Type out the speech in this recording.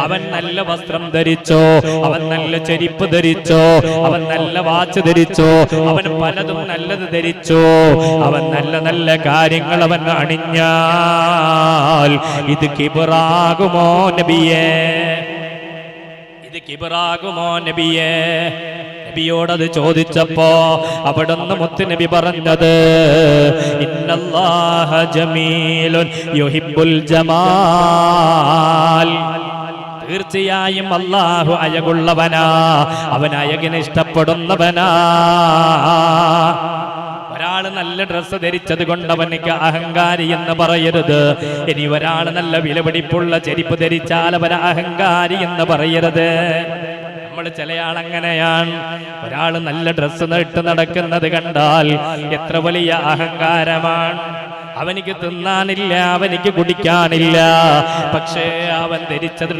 അവൻ നല്ല വസ്ത്രം ധരിച്ചോ, അവൻ നല്ല ചെരിപ്പ് ധരിച്ചോ, അവൻ നല്ല വാച്ച് ധരിച്ചോ, അവൻ പലതും നല്ലത് ധരിച്ചോ, അവൻ നല്ല നല്ല കാര്യങ്ങൾ അവൻ അണിഞ്ഞാൽ ഇത് കിബറാകുമോ നബിയേ? ഇത് കിബറാകുമോ നബിയേ? നബിയോടത് ചോദിച്ചപ്പോ അവിടുന്ന് മുത്തുനബി പറഞ്ഞത് ഇന്നല്ലാഹ ജമീലുൻ യുഹിബ്ബുൽ ജമാൽ. തീർച്ചയായും അല്ലാഹു അഴകുള്ളവനാ, അവൻ അഴകിനെ ഇഷ്ടപ്പെടുന്നവനാ. ഒരാള് നല്ല ഡ്രസ്സ് ധരിച്ചത് കൊണ്ട് അവനിക്ക് അഹങ്കാരി എന്ന് പറയരുത്. ഇനി ഒരാൾ നല്ല വിലപിടിപ്പുള്ള ചെരിപ്പ് ധരിച്ചാൽ അവൻ അഹങ്കാരി എന്ന് പറയരുത്. നമ്മൾ ചില ആളങ്ങനെയാണ്. ഒരാൾ നല്ല ഡ്രസ്സ് ഇട്ട് നടക്കുന്നത് കണ്ടാൽ എത്ര വലിയ അഹങ്കാരമാണ്. അവനിക്ക് തിന്നാനില്ല, അവനിക്ക് കുടിക്കാനില്ല, പക്ഷേ അവൻ ധരിച്ചത്